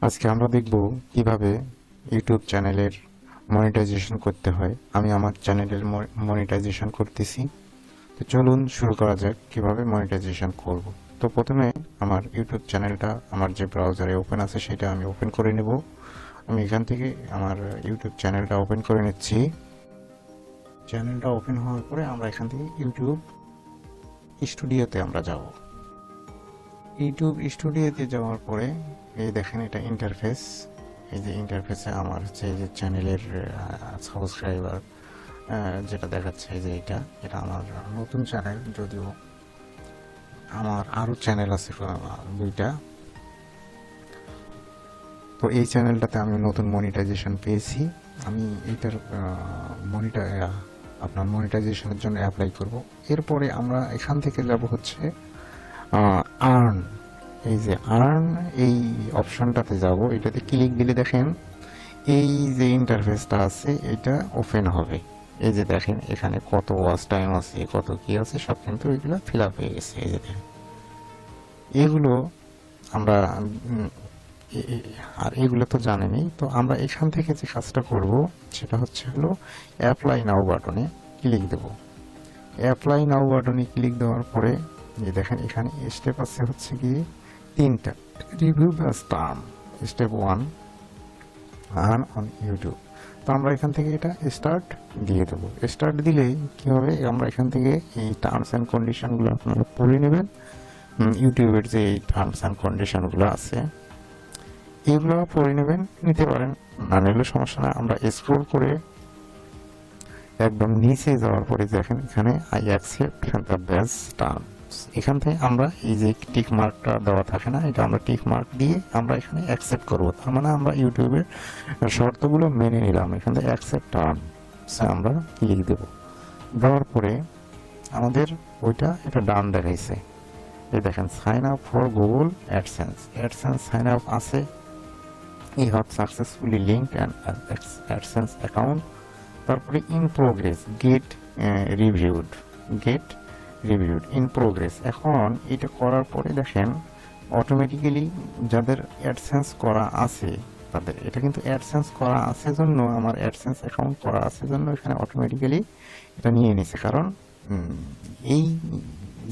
আজকে আমরা দেখব কিভাবে ইউটিউব চ্যানেলের মনিটাইজেশন করতে হয়। আমি আমার চ্যানেলের মনিটাইজেশন করতেছি। তো চলুন শুরু করা যাক কিভাবে মনিটাইজেশন করব। তো প্রথমে আমার ইউটিউব চ্যানেলটা আমার যে ব্রাউজারে ওপেন আছে সেটা আমি ওপেন করে নেব। আমি এখান থেকে আমার ইউটিউব চ্যানেলটা ওপেন করে নিচ্ছি। চ্যানেলটা ওপেন হওয়ার পরে আমরা এখান থেকে ইউটিউব স্টুডিওতে আমরা যাব। ইউটিউব স্টুডিওতে যাওয়ার পরে এই দেখেন এটা ইন্টারফেস। এই যে ইন্টারফেসে আমার হচ্ছে এই যে চ্যানেলের সাবস্ক্রাইবার যেটা দেখাচ্ছে, এই যে এটা আমার নতুন চ্যানেল, যদিও আমার আরও চ্যানেল আছে দুইটা। তো এই চ্যানেলটাতে আমি নতুন মনিটাইজেশন পেয়েছি। আমি এইটার আপনার মনিটাইজেশনের জন্য অ্যাপ্লাই করব। এরপরে আমরা এখান থেকে যাব হচ্ছে আর্ন। এই যে আর্ন এই অপশনটাতে যাব। এটাতে ক্লিক দিলে দেখেন এই যে ইন্টারফেসটা আছে এটা ওপেন হবে। এই যে দেখেন এখানে কত ওয়াচ টাইম আছে, কত কি আছে, সব কিন্তু এগুলো ফিল আপ হয়ে গেছে। এই যে দেখেন এগুলো আমরা আর এগুলো তো জানেনই। তো আমরা এখান থেকে যে কাজটা করব সেটা হলো অ্যাপ্লাই নাও বাটনে ক্লিক দেব। অ্যাপ্লাই নাও বাটনে ক্লিক দেওয়ার পরে যে দেখেন এখানে স্টেপ আছে হচ্ছে কি তিনটা। Review the term, step 1, earn on YouTube. তো আমরা এখান থেকে এটা স্টার্ট দিয়ে দেবো। স্টার্ট দিলে কি হবে, আমরা এখান থেকে এই টার্মস অ্যান্ড কন্ডিশনগুলো আপনারা পড়ে নেবেন। ইউটিউবের যে টার্মস অ্যান্ড কন্ডিশনগুলো আছে এগুলো পড়ে নিতে পারেন, না নিলে সমস্যা না। আমরা স্ক্রল করে একদম নিচে যাওয়ার পরে দেখেন এখানে I accept the base terms. এখান থেকে আমরা এই যে টিক মার্কটা দেওয়া থাকে না, এটা আমরা টিক মার্ক দিয়ে আমরা এখানে অ্যাকসেপ্ট করবো। তার মানে আমরা ইউটিউবের শর্তগুলো মেনে নিলাম। এখান থেকে অ্যাকসেপ্ট টার্মস আমরা ক্লিক দেবো। দেওয়ার পরে আমাদের এটা ডান দেখাইছে। এই দেখেন sign up for Google AdSense sign up আছে। You have successfully linked an AdSense account. তারপরে in progress get reviewed in progress. এখন এটা করার পরে দেখেন অটোমেটিক্যালি যাদের অ্যাডসেন্স করা আছে তাদের এটা কিন্তু অ্যাডসেন্স করা আছে জন্য, আমার অ্যাডসেন্স অ্যাকাউন্ট করা আছে জন্য এখানে অটোমেটিক্যালি এটা নিয়ে নিছে। কারণ এই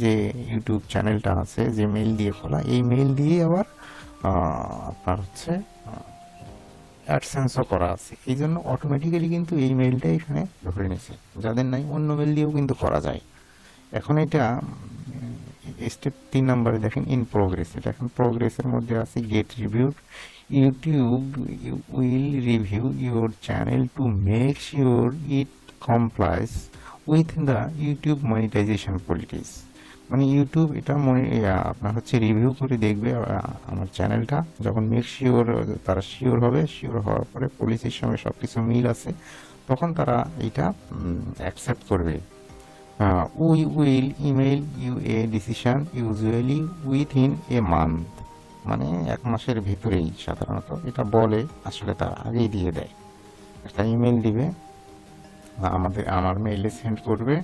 যে ইউটিউব চ্যানেলটা আছে যে মেইল দিয়ে খোলা, এই মেইল দিয়ে আবার আপনার হচ্ছে অ্যাডসেন্সও করা আছে, এই জন্য অটোমেটিক্যালি কিন্তু এই মেইলটা এখানে ধরে নিয়েছে। যাদের নাই অন্য মেইল দিয়েও কিন্তু করা যায়। এখন এটা স্টেপ 3 নম্বরে দেখেন ইন প্রোগ্রেস। এটা এখন প্রোগ্রেসের মধ্যে আছে get reviewed. YouTube will review your channel to make sure it complies with the YouTube monetization policies. মানে ইউটিউব এটা আপনার হচ্ছে রিভিউ করে দেখবে আমার চ্যানেলটা, যখন মেক শিওর তারা শিওর হবে, শিওর হওয়ার পরে পলিসির সঙ্গে সব কিছু মিল আছে, তখন তারা এটা অ্যাকসেপ্ট করবে। We will email you a decision usually within a month. মানে 1 মাসের ভিতরেই সাধারণত এটা বলে, আসলে তার আগেই দিয়ে দেয়। একটা ইমেল দিবে, আমার মেইলে সেন্ড করবে।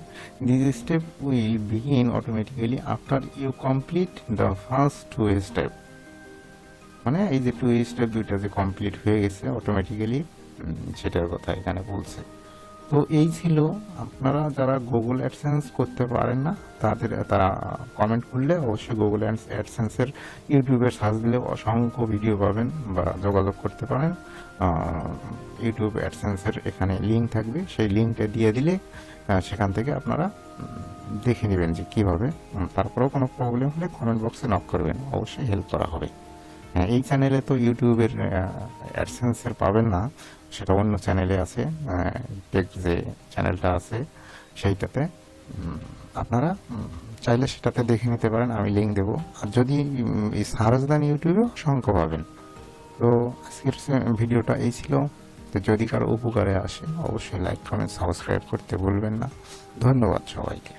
This step will begin automatically after you complete the first 2 step. মানে এই যে 2 স্টেপ দুইটা যে কমপ্লিট হয়ে গেছে অটোমেটিক্যালি, সেটার কথা এখানে বলছে। তো এই ছিল। আপনারা যারা গুগল অ্যাডসেন্স করতে পারেন না তারা কমেন্ট করলে অবশ্যই গুগল অ্যাডসেন্সের ইউটিউবে সার্চ দিলে অসংখ্য ভিডিও পাবেন বা যোগাযোগ করতে পারেন। ইউটিউব অ্যাডসেন্সের এখানে লিঙ্ক থাকবে, সেই লিঙ্কটা দিয়ে দিলে সেখান থেকে আপনারা দেখে নেবেন যে কীভাবে। তারপরেও কোনো প্রবলেম হলে কমেন্ট বক্সে নক করবেন, অবশ্যই হেল্প করা হবে। হ্যাঁ, এই চ্যানেলে তো ইউটিউবের অ্যাডসেন্সের পাবেন না, সেটা অন্য চ্যানেলে আছে। যে চ্যানেলটা আছে সেইটাতে আপনারা চাইলে সেটাতে দেখে নিতে পারেন, আমি লিঙ্ক দেবো। আর যদি এই সার্চ দেন ইউটিউবে অসংখ্য পাবেন। তো আজকের ভিডিওটা এই ছিল। তো যদি কারো উপকারে আসে অবশ্যই লাইক কমেন্ট সাবস্ক্রাইব করতে ভুলবেন না। ধন্যবাদ সবাইকে।